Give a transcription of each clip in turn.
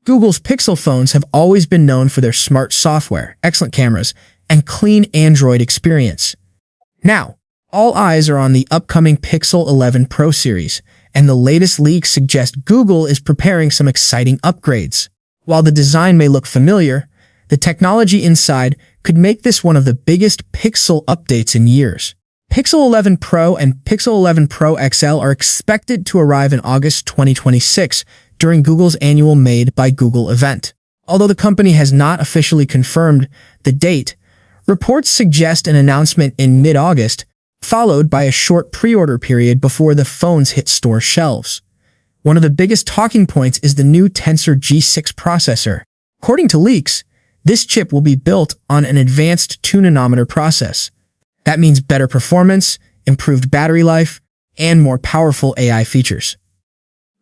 Google's Pixel phones have always been known for their smart software, excellent cameras, and clean Android experience. Now, all eyes are on the upcoming Pixel 11 Pro series, and the latest leaks suggest Google is preparing some exciting upgrades. While the design may look familiar, the technology inside could make this one of the biggest Pixel updates in years. Pixel 11 Pro and Pixel 11 Pro XL are expected to arrive in August 2026 during Google's annual Made by Google event. Although the company has not officially confirmed the date, reports suggest an announcement in mid-August, followed by a short pre-order period before the phones hit store shelves. One of the biggest talking points is the new Tensor G6 processor. According to leaks, this chip will be built on an advanced 2-nanometer process. That means better performance, improved battery life, and more powerful AI features.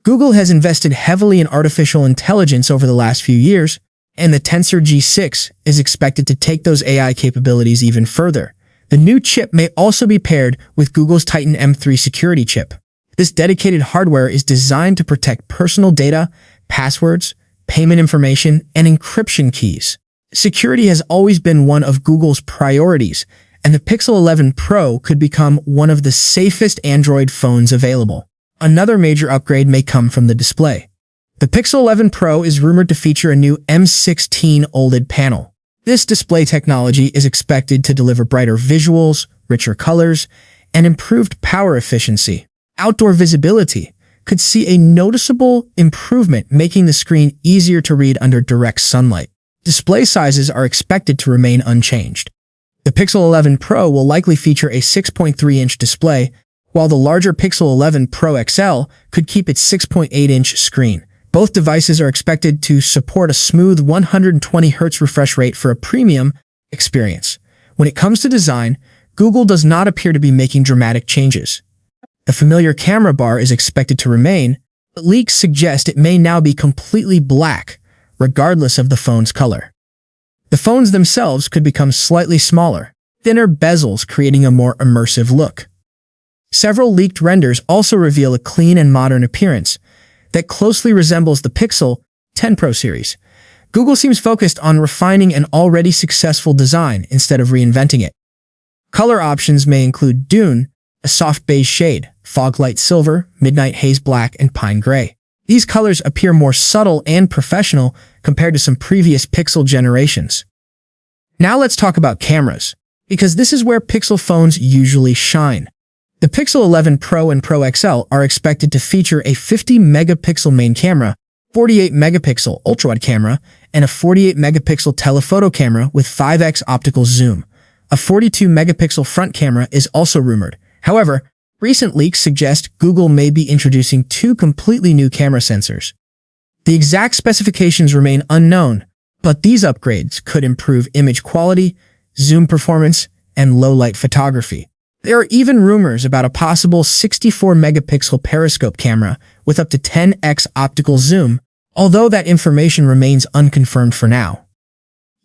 Google has invested heavily in artificial intelligence over the last few years, and the Tensor G6 is expected to take those AI capabilities even further. The new chip may also be paired with Google's Titan M3 security chip. This dedicated hardware is designed to protect personal data, passwords, payment information, and encryption keys. Security has always been one of Google's priorities, and the Pixel 11 Pro could become one of the safest Android phones available. Another major upgrade may come from the display. The Pixel 11 Pro is rumored to feature a new M16 OLED panel. This display technology is expected to deliver brighter visuals, richer colors, and improved power efficiency. Outdoor visibility could see a noticeable improvement, making the screen easier to read under direct sunlight. Display sizes are expected to remain unchanged. The Pixel 11 Pro will likely feature a 6.3-inch display, while the larger Pixel 11 Pro XL could keep its 6.8-inch screen. Both devices are expected to support a smooth 120Hz refresh rate for a premium experience. When it comes to design, Google does not appear to be making dramatic changes. The familiar camera bar is expected to remain, but leaks suggest it may now be completely black, regardless of the phone's color. The phones themselves could become slightly smaller, thinner bezels creating a more immersive look. Several leaked renders also reveal a clean and modern appearance that closely resembles the Pixel 10 Pro series. Google seems focused on refining an already successful design instead of reinventing it. Color options may include dune, a soft beige shade, fog light silver, midnight haze black, and pine gray. These colors appear more subtle and professional compared to some previous Pixel generations. Now let's talk about cameras, because this is where Pixel phones usually shine. The Pixel 11 Pro and Pro XL are expected to feature a 50-megapixel main camera, 48-megapixel ultrawide camera, and a 48-megapixel telephoto camera with 5x optical zoom. A 42-megapixel front camera is also rumored. However, recent leaks suggest Google may be introducing two completely new camera sensors. The exact specifications remain unknown, but these upgrades could improve image quality, zoom performance, and low-light photography. There are even rumors about a possible 64-megapixel periscope camera with up to 10x optical zoom, although that information remains unconfirmed for now.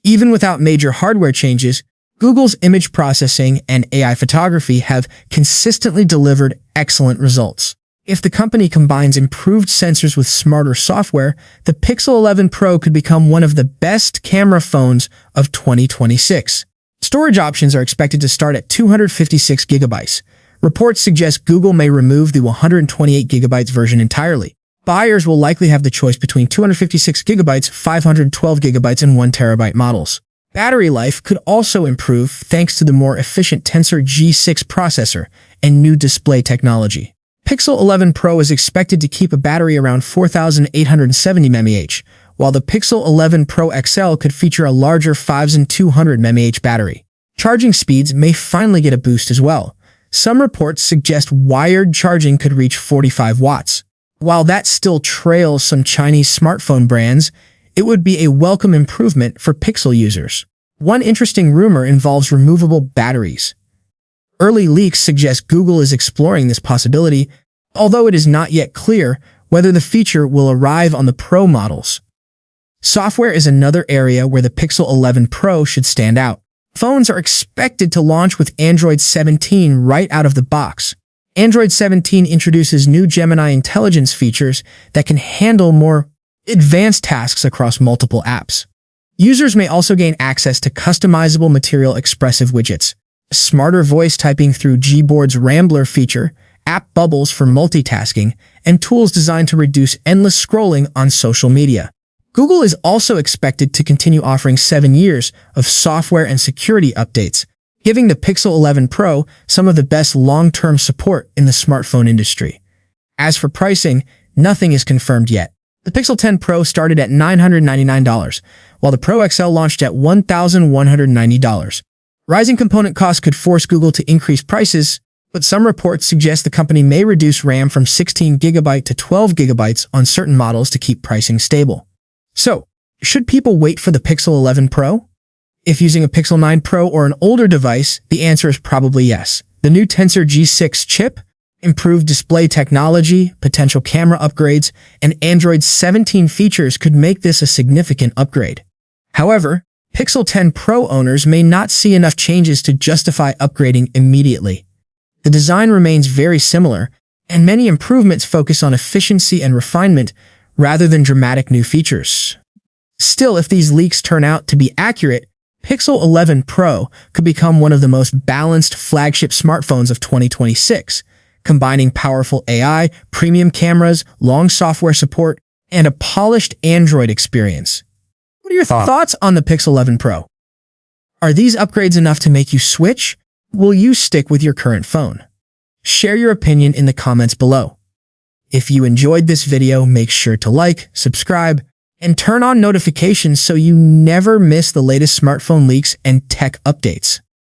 Even without major hardware changes, Google's image processing and AI photography have consistently delivered excellent results. If the company combines improved sensors with smarter software, the Pixel 11 Pro could become one of the best camera phones of 2026. Storage options are expected to start at 256 gigabytes. Reports suggest Google may remove the 128 gigabytes version entirely. Buyers will likely have the choice between 256 gigabytes, 512 gigabytes, and 1 terabyte models. Battery life could also improve thanks to the more efficient Tensor G6 processor and new display technology. Pixel 11 Pro is expected to keep a battery around 4,870 mAh, while the Pixel 11 Pro XL could feature a larger 5,200 mAh battery. Charging speeds may finally get a boost as well. Some reports suggest wired charging could reach 45 watts. While that still trails some Chinese smartphone brands, it would be a welcome improvement for Pixel users. One interesting rumor involves removable batteries. Early leaks suggest Google is exploring this possibility, although it is not yet clear whether the feature will arrive on the Pro models. Software is another area where the Pixel 11 Pro should stand out. Phones are expected to launch with Android 17 right out of the box. Android 17 introduces new Gemini intelligence features that can handle more advanced tasks across multiple apps. Users may also gain access to customizable material expressive widgets, smarter voice typing through Gboard's Rambler feature, app bubbles for multitasking, and tools designed to reduce endless scrolling on social media. Google is also expected to continue offering 7 years of software and security updates, giving the Pixel 11 Pro some of the best long-term support in the smartphone industry. As for pricing, nothing is confirmed yet. The Pixel 10 Pro started at $999, while the Pro XL launched at $1,190. Rising component costs could force Google to increase prices, but some reports suggest the company may reduce RAM from 16GB to 12GB on certain models to keep pricing stable. So, should people wait for the Pixel 11 Pro? If using a Pixel 9 Pro or an older device, the answer is probably yes. The new Tensor G6 chip, improved display technology, potential camera upgrades, and Android 17 features could make this a significant upgrade. However, Pixel 10 Pro owners may not see enough changes to justify upgrading immediately. The design remains very similar, and many improvements focus on efficiency and refinement rather than dramatic new features. Still, if these leaks turn out to be accurate, Pixel 11 Pro could become one of the most balanced flagship smartphones of 2026, combining powerful AI, premium cameras, long software support, and a polished Android experience. What are your thoughts on the Pixel 11 Pro? Are these upgrades enough to make you switch? Will you stick with your current phone? Share your opinion in the comments below. If you enjoyed this video, make sure to like, subscribe, and turn on notifications so you never miss the latest smartphone leaks and tech updates.